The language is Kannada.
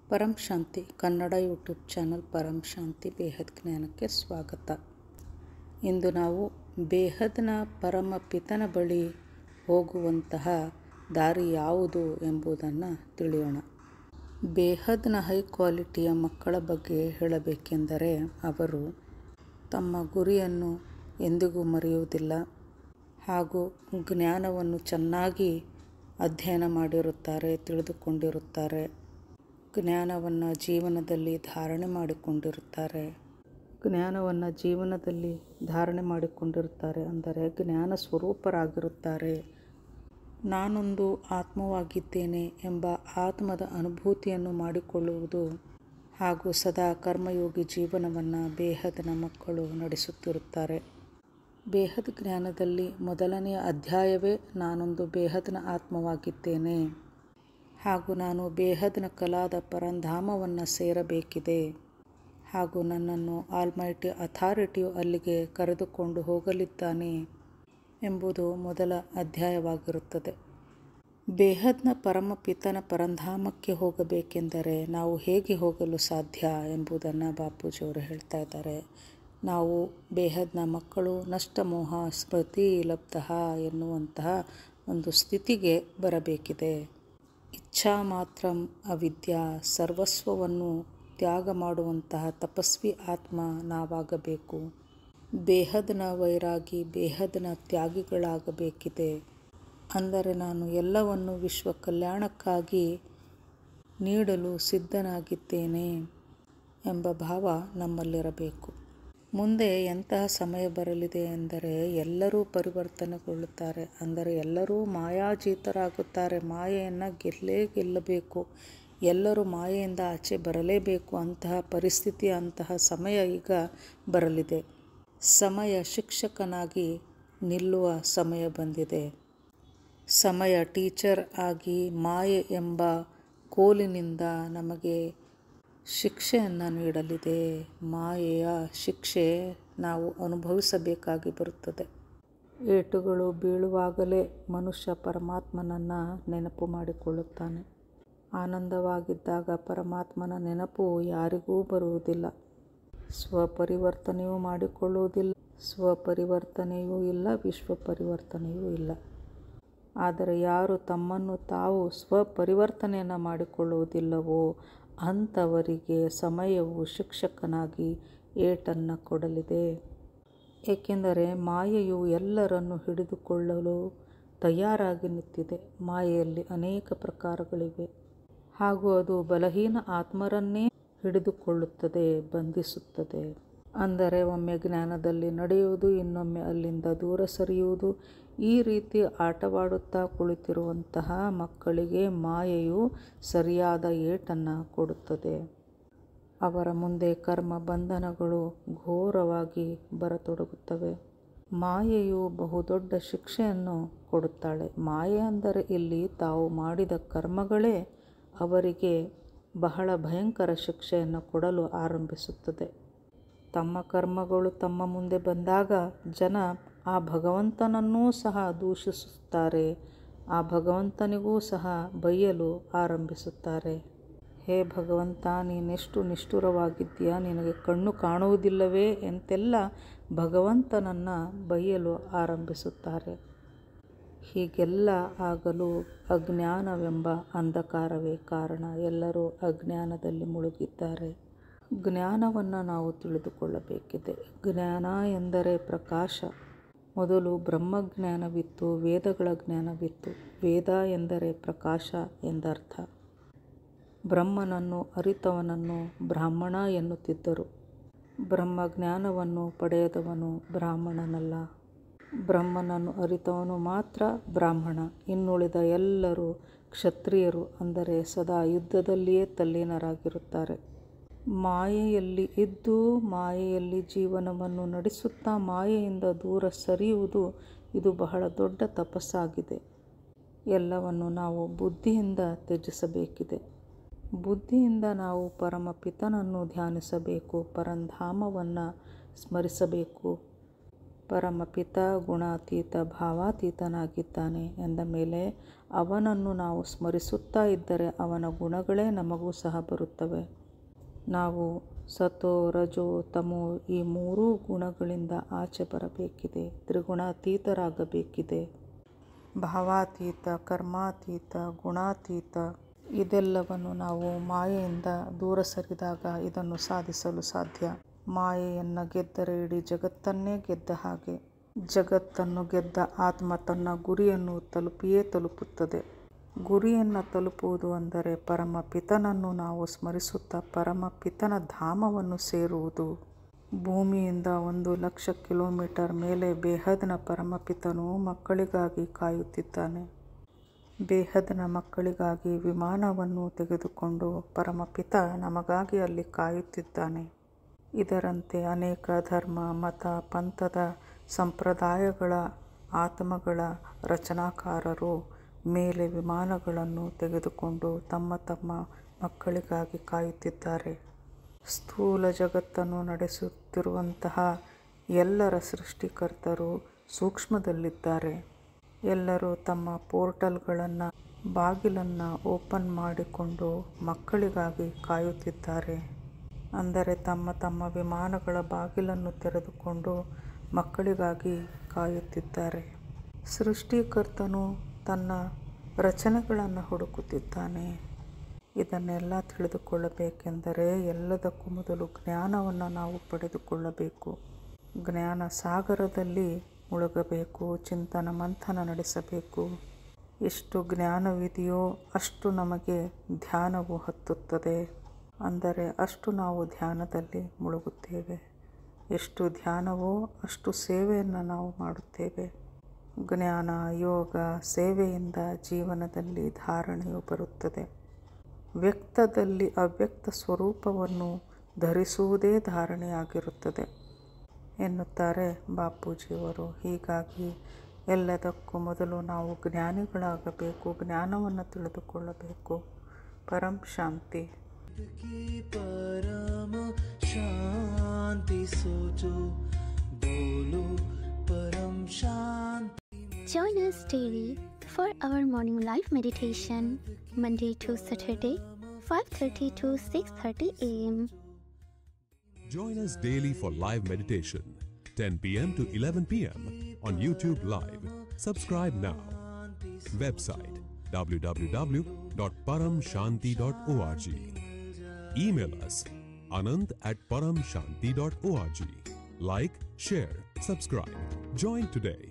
ಪರಂ ಶಾಂತಿ ಕನ್ನಡ ಯೂಟ್ಯೂಬ್ ಚಾನಲ್ ಪರಂ ಶಾಂತಿ ಬೇಹದ್ ಜ್ಞಾನಕ್ಕೆ ಸ್ವಾಗತ. ಇಂದು ನಾವು ಬೇಹದ್ನ ಪರಮ ಪಿತನ ಬಳಿ ಹೋಗುವಂತಹ ದಾರಿ ಯಾವುದು ಎಂಬುದನ್ನು ತಿಳಿಯೋಣ. ಬೇಹದ್ನ ಹೈ ಕ್ವಾಲಿಟಿಯ ಮಕ್ಕಳ ಬಗ್ಗೆ ಹೇಳಬೇಕೆಂದರೆ ಅವರು ತಮ್ಮ ಗುರಿಯನ್ನು ಎಂದಿಗೂ ಮರೆಯುವುದಿಲ್ಲ ಹಾಗೂ ಜ್ಞಾನವನ್ನು ಚೆನ್ನಾಗಿ ಅಧ್ಯಯನ ಮಾಡಿರುತ್ತಾರೆ, ತಿಳಿದುಕೊಂಡಿರುತ್ತಾರೆ. ಜ್ಞಾನವನ್ನು ಜೀವನದಲ್ಲಿ ಧಾರಣೆ ಮಾಡಿಕೊಂಡಿರುತ್ತಾರೆ ಅಂದರೆ ಜ್ಞಾನ ಸ್ವರೂಪರಾಗಿರುತ್ತಾರೆ. ನಾನೊಂದು ಆತ್ಮವಾಗಿದ್ದೇನೆ ಎಂಬ ಆತ್ಮದ ಅನುಭೂತಿಯನ್ನು ಮಾಡಿಕೊಳ್ಳುವುದು ಹಾಗೂ ಸದಾ ಕರ್ಮಯೋಗಿ ಜೀವನವನ್ನು ಬೇಹದ್ನ ಮಕ್ಕಳು ನಡೆಸುತ್ತಿರುತ್ತಾರೆ. ಬೇಹದ್ ಜ್ಞಾನದಲ್ಲಿ ಮೊದಲನೆಯ ಅಧ್ಯಾಯವೇ ನಾನೊಂದು ಬೇಹದ್ನ ಆತ್ಮವಾಗಿದ್ದೇನೆ ಹಾಗೂ ನಾನು ಬೇಹದ್ನ ಕಲಾದ ಪರಂಧಾಮವನ್ನು ಸೇರಬೇಕಿದೆ ಹಾಗೂ ನನ್ನನ್ನು ಆಲ್ಮೈಟಿ ಅಥಾರಿಟಿಯು ಅಲ್ಲಿಗೆ ಕರೆದುಕೊಂಡು ಹೋಗಲಿದ್ದಾನೆ ಎಂಬುದು ಮೊದಲ ಅಧ್ಯಾಯವಾಗಿರುತ್ತದೆ. ಬೇಹದ್ನ ಪರಮಪಿತನ ಪರಂಧಾಮಕ್ಕೆ ಹೋಗಬೇಕೆಂದರೆ ನಾವು ಹೇಗೆ ಹೋಗಲು ಸಾಧ್ಯ ಎಂಬುದನ್ನು ಬಾಪೂಜಿಯವರು ಹೇಳ್ತಾ ಇದ್ದಾರೆ. ನಾವು ಬೇಹದ್ನ ಮಕ್ಕಳು ನಷ್ಟಮೋಹ ಸ್ಮೃತಿ ಲಬ್ಧಃ ಎನ್ನುವಂತಹ ಒಂದು ಸ್ಥಿತಿಗೆ ಬರಬೇಕಿದೆ. ಇಚ್ಛಾ ಮಾತ್ರ ಅವಿದ್ಯಾ, ಸರ್ವಸ್ವವನ್ನು ತ್ಯಾಗ ಮಾಡುವಂತಹ ತಪಸ್ವಿ ಆತ್ಮ ನಾವಾಗಬೇಕು. ಬೇಹದ್ನ ವೈರಾಗಿ, ಬೇಹದ್ನ ತ್ಯಾಗಿಗಳಾಗಬೇಕಿದೆ. ಅಂದರೆ ನಾನು ಎಲ್ಲವನ್ನು ವಿಶ್ವ ಕಲ್ಯಾಣಕ್ಕಾಗಿ ನೀಡಲು ಸಿದ್ಧನಾಗಿದ್ದೇನೆ ಎಂಬ ಭಾವ ನಮ್ಮಲ್ಲಿರಬೇಕು. ಮುಂದೆ ಎಂತಹ ಸಮಯ ಬರಲಿದೆ ಎಂದರೆ ಎಲ್ಲರೂ ಪರಿವರ್ತನೆಗೊಳ್ಳುತ್ತಾರೆ, ಅಂದರೆ ಎಲ್ಲರೂ ಮಾಯಾಜೀತರಾಗುತ್ತಾರೆ. ಮಾಯೆಯನ್ನು ಗೆಲ್ಲಬೇಕು, ಎಲ್ಲರೂ ಮಾಯೆಯಿಂದ ಆಚೆ ಬರಲೇಬೇಕು. ಅಂತಹ ಪರಿಸ್ಥಿತಿ, ಅಂತಹ ಸಮಯ ಈಗ ಬರಲಿದೆ. ಸಮಯ ಶಿಕ್ಷಕನಾಗಿ ನಿಲ್ಲುವ ಸಮಯ ಬಂದಿದೆ. ಸಮಯ ಟೀಚರ್ ಆಗಿ ಮಾಯೆ ಎಂಬ ಕೋಲಿನಿಂದ ನಮಗೆ ಶಿಕ್ಷೆಯನ್ನು ನೀಡಲಿದೆ. ಮಾಯೆಯ ಶಿಕ್ಷೆ ನಾವು ಅನುಭವಿಸಬೇಕಾಗಿ ಬರುತ್ತದೆ. ಏಟುಗಳು ಬೀಳುವಾಗಲೇ ಮನುಷ್ಯ ಪರಮಾತ್ಮನನ್ನು ನೆನಪು ಮಾಡಿಕೊಳ್ಳುತ್ತಾನೆ. ಆನಂದವಾಗಿದ್ದಾಗ ಪರಮಾತ್ಮನ ನೆನಪು ಯಾರಿಗೂ ಬರುವುದಿಲ್ಲ. ಸ್ವಪರಿವರ್ತನೆಯೂ ಮಾಡಿಕೊಳ್ಳುವುದಿಲ್ಲ. ಸ್ವಪರಿವರ್ತನೆಯೂ ಇಲ್ಲ, ವಿಶ್ವ ಪರಿವರ್ತನೆಯೂ ಇಲ್ಲ. ಆದರೆ ಯಾರು ತಮ್ಮನ್ನು ತಾವು ಸ್ವಪರಿವರ್ತನೆಯನ್ನು ಮಾಡಿಕೊಳ್ಳುವುದಿಲ್ಲವೋ ಅಂಥವರಿಗೆ ಸಮಯವು ಶಿಕ್ಷಕನಾಗಿ ಏಟನ್ನು ಕೊಡಲಿದೆ. ಏಕೆಂದರೆ ಮಾಯೆಯು ಎಲ್ಲರನ್ನು ಹಿಡಿದುಕೊಳ್ಳಲು ತಯಾರಾಗಿ ನಿಂತಿದೆ. ಮಾಯೆಯಲ್ಲಿ ಅನೇಕ ಪ್ರಕಾರಗಳಿವೆ ಹಾಗೂ ಅದು ಬಲಹೀನ ಆತ್ಮರನ್ನೇ ಹಿಡಿದುಕೊಳ್ಳುತ್ತದೆ, ಬಂಧಿಸುತ್ತದೆ. ಅಂದರೆ ಒಮ್ಮೆ ಜ್ಞಾನದಲ್ಲಿ ನಡೆಯುವುದು, ಇನ್ನೊಮ್ಮೆ ಅಲ್ಲಿಂದ ದೂರ ಸರಿಯುವುದು. ಈ ರೀತಿ ಆಟವಾಡುತ್ತಾ ಕುಳಿತಿರುವಂತಹ ಮಕ್ಕಳಿಗೆ ಮಾಯೆಯು ಸರಿಯಾದ ಏಟನ್ನು ಕೊಡುತ್ತದೆ. ಅವರ ಮುಂದೆ ಕರ್ಮ ಬಂಧನಗಳು ಘೋರವಾಗಿ ಬರತೊಡಗುತ್ತವೆ. ಮಾಯೆಯು ಬಹುದೊಡ್ಡ ಶಿಕ್ಷೆಯನ್ನು ಕೊಡುತ್ತಾಳೆ. ಮಾಯೆ ಅಂದರೆ ಇಲ್ಲಿ ತಾವು ಮಾಡಿದ ಕರ್ಮಗಳೇ ಅವರಿಗೆ ಬಹಳ ಭಯಂಕರ ಶಿಕ್ಷೆಯನ್ನು ಕೊಡಲು ಆರಂಭಿಸುತ್ತದೆ. ತಮ್ಮ ಕರ್ಮಗಳು ತಮ್ಮ ಮುಂದೆ ಬಂದಾಗ ಜನ ಆ ಭಗವಂತನನ್ನೂ ಸಹ ದೂಷಿಸುತ್ತಾರೆ, ಆ ಭಗವಂತನಿಗೂ ಸಹ ಬೈಯಲು ಆರಂಭಿಸುತ್ತಾರೆ. ಹೇ ಭಗವಂತ, ನೀನೆಷ್ಟು ನಿಷ್ಠುರವಾಗಿದ್ದೀಯಾ, ನಿನಗೆ ಕಣ್ಣು ಕಾಣುವುದಿಲ್ಲವೇ ಎಂತೆಲ್ಲ ಭಗವಂತನನ್ನು ಬೈಯಲು ಆರಂಭಿಸುತ್ತಾರೆ. ಹೀಗೆಲ್ಲ ಆಗಲು ಅಜ್ಞಾನವೆಂಬ ಅಂಧಕಾರವೇ ಕಾರಣ. ಎಲ್ಲರೂ ಅಜ್ಞಾನದಲ್ಲಿ ಮುಳುಗಿದ್ದಾರೆ. ಜ್ಞಾನವನ್ನು ನಾವು ತಿಳಿದುಕೊಳ್ಳಬೇಕಿದೆ. ಜ್ಞಾನ ಎಂದರೆ ಪ್ರಕಾಶ. ಮೊದಲು ಬ್ರಹ್ಮಜ್ಞಾನವಿತ್ತು, ವೇದಗಳ ಜ್ಞಾನವಿತ್ತು. ವೇದ ಎಂದರೆ ಪ್ರಕಾಶ ಎಂದರ್ಥ. ಬ್ರಹ್ಮನನ್ನು ಅರಿತವನನ್ನು ಬ್ರಾಹ್ಮಣ ಎನ್ನುತ್ತಿದ್ದರು. ಬ್ರಹ್ಮಜ್ಞಾನವನ್ನು ಪಡೆಯದವನು ಬ್ರಾಹ್ಮಣನಲ್ಲ. ಬ್ರಹ್ಮನನ್ನು ಅರಿತವನು ಮಾತ್ರ ಬ್ರಾಹ್ಮಣ. ಇನ್ನುಳಿದ ಎಲ್ಲರೂ ಕ್ಷತ್ರಿಯರು, ಅಂದರೆ ಸದಾ ಯುದ್ಧದಲ್ಲಿಯೇ ತಲ್ಲೀನರಾಗಿರುತ್ತಾರೆ. ಮಾಯೆಯಲ್ಲಿ ಇದ್ದು ಮಾಯೆಯಲ್ಲಿ ಜೀವನವನ್ನು ನಡೆಸುತ್ತಾ ಮಾಯೆಯಿಂದ ದೂರ ಸರಿಯುವುದು ಇದು ಬಹಳ ದೊಡ್ಡ ತಪಸ್ಸಾಗಿದೆ. ಎಲ್ಲವನ್ನು ನಾವು ಬುದ್ಧಿಯಿಂದ ತ್ಯಜಿಸಬೇಕಿದೆ. ಬುದ್ಧಿಯಿಂದ ನಾವು ಪರಮಪಿತನನ್ನು ಧ್ಯಾನಿಸಬೇಕು, ಪರಂಧಾಮವನ್ನು ಸ್ಮರಿಸಬೇಕು. ಪರಮಪಿತ ಗುಣಾತೀತ ಭಾವಾತೀತನಾಗಿದ್ದಾನೆ ಎಂದ ಮೇಲೆ ಅವನನ್ನು ನಾವು ಸ್ಮರಿಸುತ್ತಾ ಇದ್ದರೆ ಅವನ ಗುಣಗಳೇ ನಮಗೂ ಸಹ ಬರುತ್ತವೆ. ನಾವು ಸತೋ ರಜೋ ತಮೋ ಈ ಮೂರೂ ಗುಣಗಳಿಂದ ಆಚೆ ಬರಬೇಕಿದೆ. ತ್ರಿಗುಣಾತೀತರಾಗಬೇಕಿದೆ. ಭಾವಾತೀತ, ಕರ್ಮಾತೀತ, ಗುಣಾತೀತ ಇದೆಲ್ಲವನ್ನು ನಾವು ಮಾಯೆಯಿಂದ ದೂರ ಸರಿದಾಗ ಇದನ್ನು ಸಾಧಿಸಲು ಸಾಧ್ಯ. ಮಾಯೆಯನ್ನು ಗೆದ್ದರೆ ಇಡೀ ಜಗತ್ತನ್ನೇ ಗೆದ್ದ ಹಾಗೆ. ಜಗತ್ತನ್ನು ಗೆದ್ದ ಆತ್ಮ ತನ್ನ ಗುರಿಯನ್ನು ತಲುಪಿಯೇ ತಲುಪುತ್ತದೆ. ಗುರಿಯನ್ನು ತಲುಪುವುದು ಅಂದರೆ ಪರಮಪಿತನನ್ನು ನಾವು ಸ್ಮರಿಸುತ್ತಾ ಪರಮಪಿತನ ಧಾಮವನ್ನು ಸೇರುವುದು. ಭೂಮಿಯಿಂದ 1,00,000 ಕಿಲೋಮೀಟರ್ ಮೇಲೆ ಬೇಹದ್ನ ಪರಮಪಿತನು ಮಕ್ಕಳಿಗಾಗಿ ಕಾಯುತ್ತಿದ್ದಾನೆ. ಬೇಹದ್ನ ಮಕ್ಕಳಿಗಾಗಿ ವಿಮಾನವನ್ನು ತೆಗೆದುಕೊಂಡು ಪರಮಪಿತ ನಮಗಾಗಿ ಅಲ್ಲಿ ಕಾಯುತ್ತಿದ್ದಾನೆ. ಇದರಂತೆ ಅನೇಕ ಧರ್ಮ, ಮತ, ಪಂಥದ ಸಂಪ್ರದಾಯಗಳ ಆತ್ಮಗಳ ರಚನಾಕಾರರು ಮೇಲೆ ವಿಮಾನಗಳನ್ನು ತೆಗೆದುಕೊಂಡು ತಮ್ಮ ತಮ್ಮ ಮಕ್ಕಳಿಗಾಗಿ ಕಾಯುತ್ತಿದ್ದಾರೆ. ಸ್ಥೂಲ ಜಗತ್ತನ್ನು ನಡೆಸುತ್ತಿರುವಂತಹ ಎಲ್ಲರ ಸೃಷ್ಟಿಕರ್ತರು ಸೂಕ್ಷ್ಮದಲ್ಲಿದ್ದಾರೆ. ಎಲ್ಲರೂ ತಮ್ಮ ಪೋರ್ಟಲ್ಗಳನ್ನು, ಬಾಗಿಲನ್ನು ಓಪನ್ ಮಾಡಿಕೊಂಡು ಮಕ್ಕಳಿಗಾಗಿ ಕಾಯುತ್ತಿದ್ದಾರೆ. ಅಂದರೆ ತಮ್ಮ ತಮ್ಮ ವಿಮಾನಗಳ ಬಾಗಿಲನ್ನು ತೆರೆದುಕೊಂಡು ಮಕ್ಕಳಿಗಾಗಿ ಕಾಯುತ್ತಿದ್ದಾರೆ. ಸೃಷ್ಟಿಕರ್ತನು ತನ್ನ ರಚನೆಗಳನ್ನು ಹುಡುಕುತ್ತಿದ್ದಾನೆ. ಇದನ್ನೆಲ್ಲ ತಿಳಿದುಕೊಳ್ಳಬೇಕೆಂದರೆ ಎಲ್ಲದಕ್ಕೂ ಮೊದಲು ಜ್ಞಾನವನ್ನು ನಾವು ಪಡೆದುಕೊಳ್ಳಬೇಕು. ಜ್ಞಾನ ಸಾಗರದಲ್ಲಿ ಮುಳುಗಬೇಕು. ಚಿಂತನ ಮಂಥನ ನಡೆಸಬೇಕು. ಎಷ್ಟು ಜ್ಞಾನವಿದೆಯೋ ಅಷ್ಟು ನಮಗೆ ಧ್ಯಾನವು ಹತ್ತುತ್ತದೆ. ಅಂದರೆ ಅಷ್ಟು ನಾವು ಧ್ಯಾನದಲ್ಲಿ ಮುಳುಗುತ್ತೇವೆ. ಎಷ್ಟು ಧ್ಯಾನವೋ ಅಷ್ಟು ಸೇವೆಯನ್ನು ನಾವು ಮಾಡುತ್ತೇವೆ. ಜ್ಞಾನ, ಯೋಗ, ಸೇವೆಯಿಂದ ಜೀವನದಲ್ಲಿ ಧಾರಣೆಯು ಬರುತ್ತದೆ. ವ್ಯಕ್ತದಲ್ಲಿ ಅವ್ಯಕ್ತ ಸ್ವರೂಪವನ್ನು ಧರಿಸುವುದೇ ಧಾರಣೆಯಾಗಿರುತ್ತದೆ ಎನ್ನುತ್ತಾರೆ ಬಾಪೂಜಿಯವರು. ಹೀಗಾಗಿ ಎಲ್ಲದಕ್ಕೂ ಮೊದಲು ನಾವು ಜ್ಞಾನಿಗಳಾಗಬೇಕು. ಜ್ಞಾನವನ್ನು ತಿಳಿದುಕೊಳ್ಳಬೇಕು. ಪರಂ ಶಾಂತಿ. ಪರಮ ಶಾಂತಿ ಸೋಚೋ ಬೋಲೋ ಪರಂ ಶಾಂತಿ. Join us daily for our morning live meditation, Monday to Saturday, 5:30 to 6:30 a.m. Join us daily for live meditation, 10 p.m. to 11 p.m. on YouTube Live. Subscribe now. Website www.paramshanti.org. Email us anant@paramshanti.org. Like, share, subscribe. Join today.